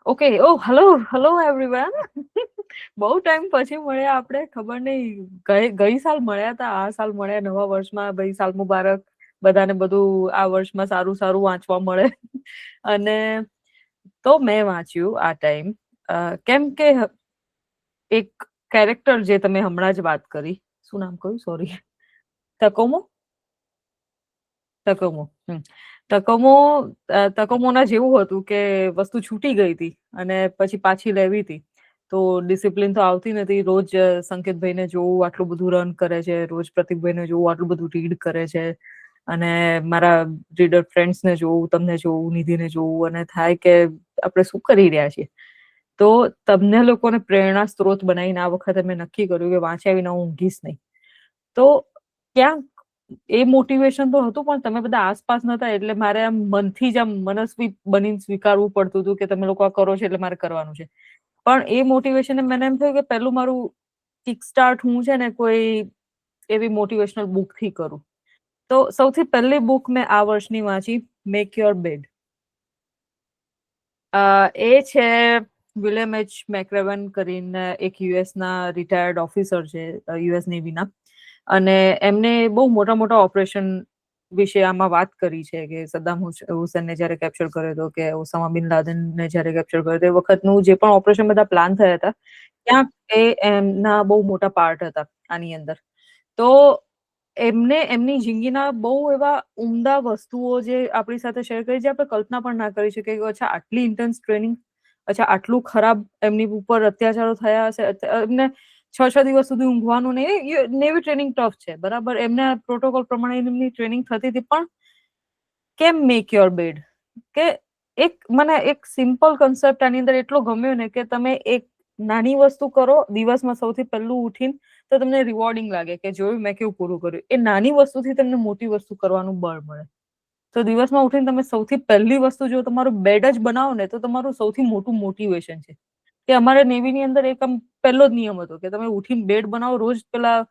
Okay. ઓ hello everyone. બહુ time પછી મળ્યા આપણે. ખબર નહીં ગઈ સાલ મળ્યા હતા, આ સાલ મળ્યા નવા વર્ષમાં. ભાઈ સાલ મુબારક બધાને. બધું આ વર્ષમાં સારું સારું વાંચવા મળે. અને તો મેં વાંચ્યું આ ટાઈમ, કેમ કે એક કેરેક્ટર જે તમે હમણાં જ વાત કરી, શું નામ કહ્યું, સોરી, તકોમો. તકોમો. તકોમોના જેવું હતું કે વસ્તુ છૂટી ગઈ હતી અને પછી પાછી લેવી હતી. તો ડિસિપ્લિન તો આવતી નથી. રોજ સંકેતભાઈને જોવું આટલું બધું રન કરે છે, રોજ પ્રતિકભાઈને જોવું આટલું બધું રીડ કરે છે, અને મારા રીડર ફ્રેન્ડ્સને જોવું, તમને જોવું, નિધિને જોવું, અને થાય કે આપણે શું કરી રહ્યા છીએ. તો તમને લોકોને પ્રેરણા સ્ત્રોત બનાવીને આ વખતે મેં નક્કી કર્યું કે વાંચ્યા વિના હું ઊંઘીશ નહીં. તો ક્યાંક એ મોટિવેશન તો હતું, પણ તમે બધા આસપાસ નતા, એટલે મારે આમ મનથી જ આમ મનસ્વી બનીને સ્વીકારવું પડતું હતું કે તમે લોકો આ કરો છો એટલે મારે કરવાનું છે. પણ એ મોટિવેશન મને એમ થયું કે પહેલું મારું કિક સ્ટાર્ટ હું છે ને કોઈ એવી મોટિવેશનલ બુક થી કરું. તો સૌથી પહેલી બુક મેં આ વર્ષની વાંચી, મેક યોર બેડ. એ છે વિલિયમ એચ મેક્રેવન કરીને, એક યુએસ ના રિટાયર્ડ ઓફિસર છે, યુએસ નેવીના. અને એમને બહુ મોટા મોટા ઓપરેશન વિશે આમાં વાત કરી છે કે સદ્દામ હુસેનને જયારે કેપ્ચર કર્યો હતો, કે ઓસામા બિન લાદેનને જયારે કેપ્ચર કર્યો હતો, એ વખતનું જે પણ ઓપરેશન બધા પ્લાન થયા હતા, ત્યાં એ એમના બહુ મોટા પાર્ટ હતા આની અંદર. તો એમને એમની જિંદગીના બહુ એવા ઉમદા વસ્તુઓ જે આપણી સાથે શેર કરી, જે આપણે કલ્પના પણ ના કરી શકીએ કે અચ્છા આટલી ઇન્ટેન્સ ટ્રેનિંગ, અચ્છા આટલું ખરાબ એમની ઉપર અત્યાચારો થયા હશે, એમને 6 દિવસ સુધી ઊંઘવાનું નહીં. નેવી ટ્રેનિંગ ટફ છે, બરાબર, એમને પ્રોટોકોલ પ્રમાણે એમની ટ્રેનિંગ થતી હતી, પણ કેમ મેક યોર બેડ? કે મને એક સિમ્પલ કન્સેપ્ટ આની અંદર એટલો ગમ્યો ને કે તમે એક નાની વસ્તુ કરો દિવસમાં, સૌથી પહેલું ઉઠીને, તો તમને રિવોર્ડિંગ લાગે કે જોયું મેં કેવું પૂરું કર્યું. એ નાની વસ્તુથી તમને મોટી વસ્તુ કરવાનું બળ મળે. તો દિવસમાં ઉઠીને તમે સૌથી પહેલી વસ્તુ જો તમારું બેડ જ બનાવો ને, તો તમારું સૌથી મોટું મોટિવેશન છે. કે અમારે નેવીની અંદર એક આમ પહેલો જ નિયમ હતો કે તમે ઉઠીને બેડ બનાવો. રોજ પેલા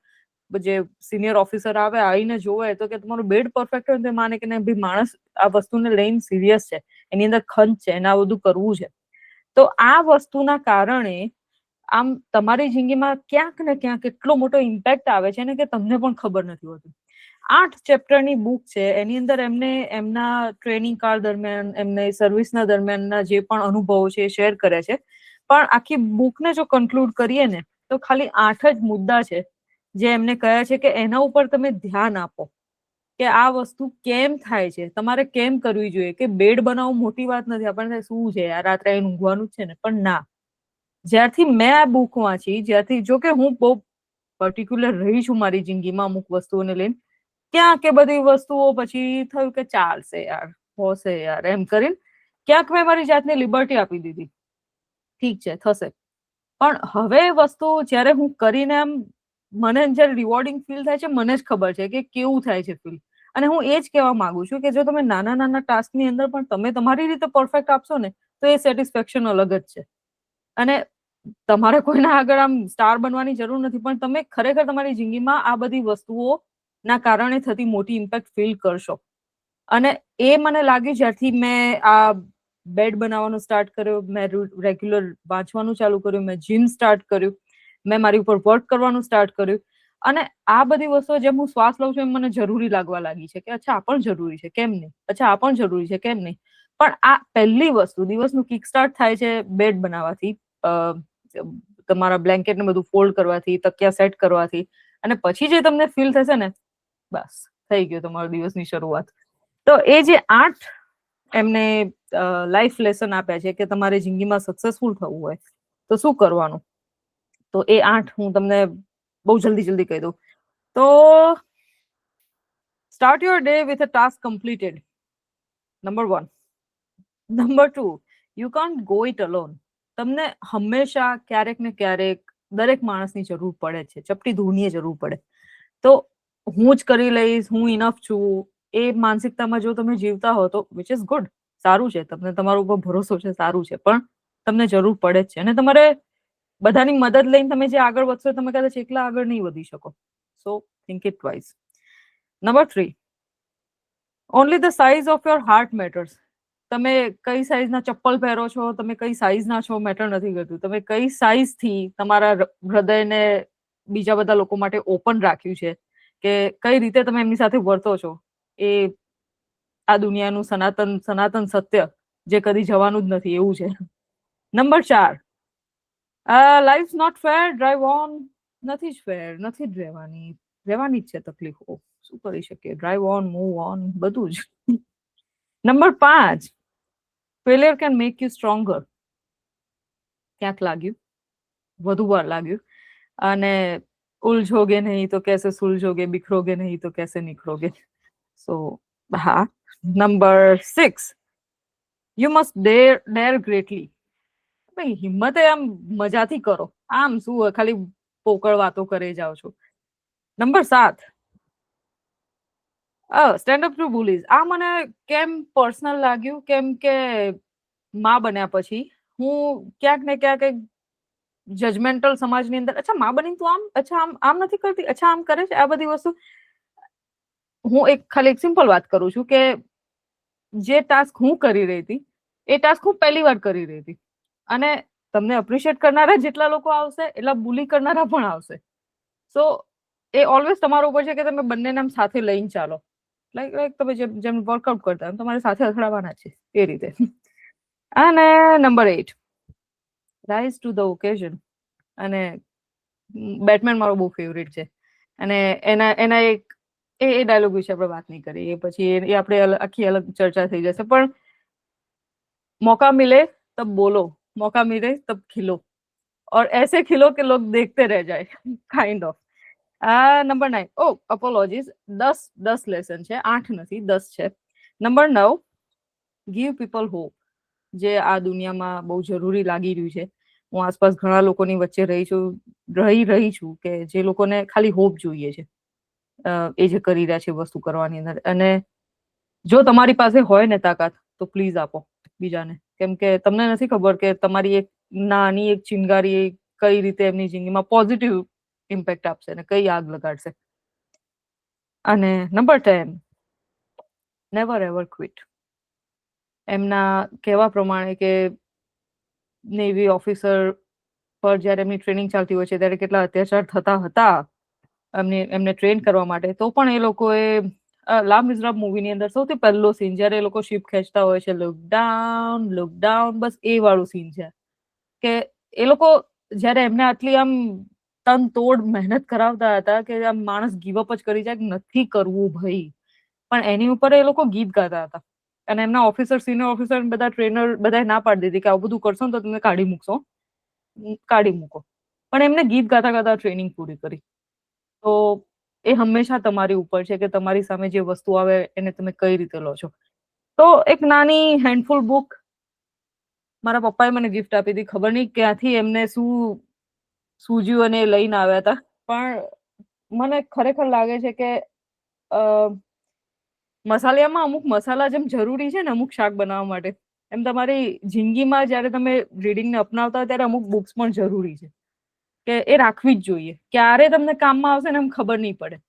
જે સિનિયર ઓફિસર આવે, આવીને જોવે તો કે તમારું બેડ પરફેક્ટ હોય, તો માને કે ભાઈ માણસ આ વસ્તુને લઈને સિરિયસ છે, એની અંદર ખંત છે, એને આ બધું કરવું છે. તો આ વસ્તુના કારણે આમ તમારી જિંદગીમાં ક્યાંક ને ક્યાંક એટલો મોટો ઇમ્પેક્ટ આવે છે ને કે તમને પણ ખબર નથી હોતી. 8 ચેપ્ટરની બુક છે. એની અંદર એમને એમના ટ્રેનિંગ કાળ દરમિયાન, એમને સર્વિસના દરમિયાનના જે પણ અનુભવો છે એ શેર કરે છે. પણ આખી બુકને જો કન્ક્લુડ કરીએ ને, તો ખાલી 8 જ મુદ્દા છે જે એમને કહ્યા છે કે એના ઉપર તમે ધ્યાન આપો, કે આ વસ્તુ કેમ થાય છે, તમારે કેમ કરવી જોઈએ. કે બેડ બનાવવું મોટી વાત નથી, આપણને શું છે યાર, રાત્રે આવીને ઊંઘવાનું જ છે ને. પણ ના, જ્યારથી મેં આ બુક વાંચી, જ્યારથી, જો કે હું બહુ પર્ટિક્યુલર રહી છું મારી જિંદગીમાં અમુક વસ્તુઓને લઈને, ક્યાં કે બધી વસ્તુઓ પછી થયું કે ચાલશે યાર, હોશે યાર, એમ કરીને ક્યાંક મેં મારી જાતને લિબર્ટી આપી દીધી. ઠીક છે, થશે. પણ હવે વસ્તુ જયારે હું કરીને આમ મને જયારે રિવોર્ડિંગ ફીલ થાય છે, મને જ ખબર છે કે કેવું થાય છે ફીલ. અને હું એ જ કહેવા માંગુ છું કે જો તમે નાના નાના ટાસ્કની અંદર પણ તમે તમારી રીતે પરફેક્ટ આપશો ને, તો એ સેટિસ્ફેક્શન અલગ જ છે. અને તમારે કોઈના આગળ આમ સ્ટાર બનવાની જરૂર નથી, પણ તમે ખરેખર તમારી જિંદગીમાં આ બધી વસ્તુઓ ના કારણે થતી મોટી ઇમ્પેક્ટ ફીલ કરશો. અને એ મને લાગ્યું જ્યારથી મેં આ બેડ બનાવવાનું સ્ટાર્ટ કર્યો, મેં રેગ્યુલર વાંચવાનું ચાલુ કર્યું, મેં જીમ સ્ટાર્ટ કર્યું, મેં મારી ઉપર વર્ક કરવાનું સ્ટાર્ટ કર્યું. અને આ બધી વસ્તુઓ જેમ હું શ્વાસ લઉં છું એમ મને જરૂરી લાગવા લાગી છે કે અચ્છા આ પણ જરૂરી છે, કેમ નહીં, અચ્છા આ પણ જરૂરી છે, કેમ નહીં. પણ આ પહેલી વસ્તુ, દિવસનું કિક સ્ટાર્ટ થાય છે બેડ બનાવવાથી, તમારા બ્લેન્કેટ ને બધું ફોલ્ડ કરવાથી, તકિયા સેટ કરવાથી. અને પછી જે તમને ફીલ થશે ને, બસ થઈ ગયો તમારો દિવસની શરૂઆત. તો એ જે 8 એમને લાઈફ લેસન આપ્યા છે કે તમારે જિંદગીમાં સક્સેસફુલ થવું હોય તો શું કરવાનું, તો એ 8 હું તમને બહુ જલ્દી કહી દઉં. તો start your day with a task completed, number 1. Number 2, you can't go it alone. તમને હંમેશા ક્યારેક ને ક્યારેક દરેક માણસની જરૂર પડે છે, ચપટી ધૂળની જરૂર પડે. તો હું જ કરી લઈશ, હું ઇનફ છું, એ માનસિકતામાં જો તમે જીવતા હો તો વિચ ઇઝ ગુડ, સારું છે, તમને તમારા ઉપર ભરોસો છે, સારું છે. પણ તમને જરૂર પડે જ છે, અને તમારે બધાની મદદ લઈને તમે જે આગળ વધશો, તમે કદાચ એકલા આગળ નહીં વધી શકો. So think it twice. Number 3, only the size of your heart matters. તમે કઈ સાઈઝના ચપ્પલ પહેરો છો, તમે કઈ સાઈઝના છો, મેટર નથી કરતું. તમે કઈ સાઈઝથી તમારા હૃદયને બીજા બધા લોકો માટે ઓપન રાખ્યું છે, કે કઈ રીતે તમે એમની સાથે વર્તો છો, એ આ દુનિયાનું સનાતન સત્ય જે કદી જવાનું જ નથી એવું છે. Number 4, life not fair, drive on. નથી જ ફેર, નથી જ રહેવાની જ છે તકલીફો. શું કરી શકીએ? ડ્રાઈવ ઓન, મૂવ ઓન, બધું જ. Number 5, failure can make you stronger. ક્યાંક લાગ્યું, વધુ વાર લાગ્યું, અને ઉલझोगे नहीं तो कैसे सुलझोगे, बिखरोगे नहीं तो कैसे निखरोगे. સો હા. Number 6, you must der greatly. ભાઈ હિંમતે આમ મજાથી કરો, આમ શું ખાલી પોકળ વાતો કરે જાઓ છો. Number 7, stand up to bullies. આ મને કેમ પર્સનલ લાગ્યું, કેમ કે માં બન્યા પછી હું ક્યાંક ને ક્યાંક એક જજમેન્ટલ સમાજની અંદર, અચ્છા માં બનીને તું આમ, અચ્છા આમ નથી કરતી, અચ્છા આમ કરે છે, આ બધી વસ્તુ. હું ખાલી એક સિમ્પલ વાત કરું છું કે જે ટાસ્ક હું કરી રહી હતી એ ટાસ્ક હું પહેલી વાર કરી રહી હતી, અને તમને એપ્રિશિએટ કરનારા જેટલા લોકો આવશે એટલા બુલી કરનારા પણ આવશે. સો એ ઓલવેઝ તમારા ઉપર છે કે તમે બંનેને આમ સાથે લઈને ચાલો. લાઈક તમે જેમ વર્કઆઉટ કરતા એમ તમારે સાથે અથડાવાના છે એ રીતે. અને number 8, rise to the occasion. અને બેટમેન મારો બહુ ફેવરેટ છે, અને એના એક એ ડાયલોગ વિશે આપણે વાત નહીં કરીએ, એ પછી એ આપણે આખી અલગ ચર્ચા થઈ જશે. પણ मौका मिले तब बोलो, मौका मिले तब खिलो, और ऐसे खिलो कि लोग देखते रह जाए, kind of. Number 9, oh apologies, 10 lesson છે, 8 નથી 10 છે. Number 9, give people hope. જે આ દુનિયામાં બહુ જરૂરી લાગી રહ્યું છે. હું આસપાસ ઘણા લોકોની વચ્ચે રહી છું કે જે લોકોને ખાલી હોપ જોઈએ છે, એ જે કરી રહ્યા છે વસ્તુ કરવાની અંદર. અને જો તમારી પાસે હોય ને તાકાત, તો પ્લીઝ આપો બીજાને, કેમ કે તમને નથી ખબર કે તમારી એક નાની એક ચિનગારી કઈ રીતે એમની જિંદગીમાં પોઝિટિવ ઇમ્પેક્ટ આપશે અને કઈ આગ લગાડશે. અને નંબર 10, નેવર એવર ક્વિટ. એમના કહેવા પ્રમાણે કે નેવી ઓફિસર પર જ્યારે એમની ટ્રેનિંગ ચાલતી હોય છે ત્યારે કેટલા અત્યાચાર થતા હતા એમને ટ્રેન કરવા માટે, તો પણ એ લોકોએ લા મિઝરાબ મૂવીની અંદર સૌથી પહેલો સીન જ્યારે એ લોકો શિપ ખેંચતા હોય છે, લુક ડાઉન, બસ એ વાળું સીન છે કે એ લોકો જ્યારે એમને આટલી આમ તન તોડ મહેનત કરાવતા હતા કે આમ માણસ ગીવઅપ જ કરી જાય કે નથી કરવું ભાઈ, પણ એની ઉપર એ લોકો ગીત ગાતા હતા. અને એમના ઓફિસર, સિનિયર ઓફિસર, બધા ટ્રેનર બધા ના પાડી દીધી કે આવું બધું કરશો ને તો તમને કાઢી મૂકો. પણ એમને ગીત ગાતા ગાતા ટ્રેનિંગ પૂરી કરી. તો એ હંમેશા તમારી ઉપર છે કે તમારી સામે જે વસ્તુ આવે એને તમે કઈ રીતે લો છો. તો એક નાની હેન્ડફુલ બુક મારા પપ્પાએ મને ગિફ્ટ આપી હતી. ખબર નહીં ક્યાંથી એમને શું સૂજ્યું અને એ લઈને આવ્યા હતા, પણ મને ખરેખર લાગે છે કે મસાલિયામાં અમુક મસાલા જેમ જરૂરી છે ને અમુક શાક બનાવવા માટે, એમ તમારી જિંદગીમાં જ્યારે તમે રીડિંગને અપનાવતા હોય ત્યારે અમુક બુક્સ પણ જરૂરી છે કે એ રાખવી જ જોઈએ. ક્યારે તમને કામમાં આવશે ને એમ ખબર નહીં પડે.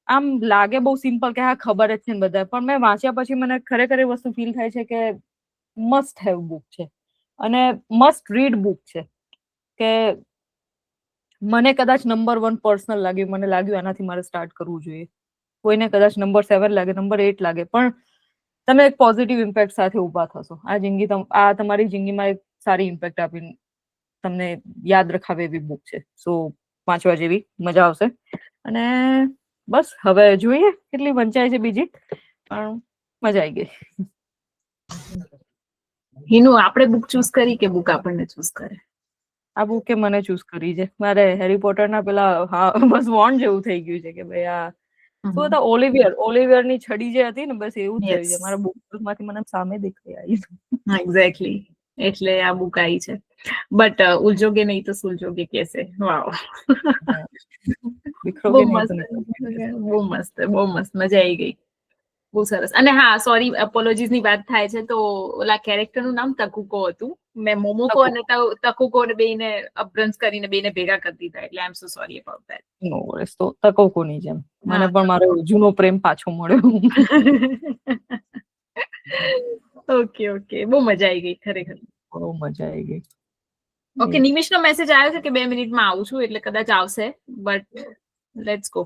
આમ લાગે બહુ સિમ્પલ કે હા ખબર જ છે ને બધા, પણ મેં વાંચ્યા પછી મને ખરેખર એ વસ્તુ ફીલ થાય છે કે મસ્ટ હેવ બુક છે અને મસ્ટ રીડ બુક છે. કે મને કદાચ નંબર 1 પર્સનલ લાગ્યું, મને લાગ્યું આનાથી મારે સ્ટાર્ટ કરવું જોઈએ. કોઈને કદાચ નંબર 7 લાગે, નંબર 8 લાગે, પણ તમે એક પોઝિટિવ ઇમ્પેક્ટ સાથે ઊભા થશો. આ તમારી જિંદગીમાં એક સારી ઇમ્પેક્ટ આપીને તમને યાદ રખાવે એવી બુક છે. સો વાંચવા જેવી, મજા આવશે. અને બસ હવે જોઈએ કેટલી વંચાય છે બીજી, પણ મજા આવી ગઈ. હિનુ, આપણે બુક ચૂઝ કરી કે બુક આપણને ચૂઝ કરે? આ બુકે મને ચૂઝ કરી છે. મારે હેરી પોટરના પેલા બસ વોન્ડ જેવું થઈ ગયું છે કે ભાઈ આ શું હતા, ઓલિવિયર ની છડી જે હતી ને, બસ એવું જ થયું છે. મારા બુક માંથી મને સામે દેખાઈ આવી. એક્ઝેક્ટલી, એટલે આ બુક આવી છે. બટ ઉલझोगे नहीं तो सुलझोगे कैसे. વાવ, બહુ મસ્ત, બહુ મસ્ત, મજા આવી ગઈ, બહુ સરસ. અને હા, સોરી, એપોલોજીસ ની વાત થાય છે તો ઓલા કેરેક્ટર નું નામ તકુકો હતું. મેં મોમોકો અને તકુકો ને બેને અપબ્રંશ કરીને બેને ભેગા કરી દીધા, એટલે I am so sorry about that. No worries. તો તકુકો ની જેમ મને પણ મારો જૂનો પ્રેમ પાછો મળ્યો. ઓકે ઓકે, બહુ મજા આવી ગઈ ખરેખર. બહુ મજા આવી ગઈ. ઓકે, નિમિષનો મેસેજ આવ્યો છે કે 2 મિનિટમાં આવું છું, એટલે કદાચ આવશે, બટ લેટ્સ ગો.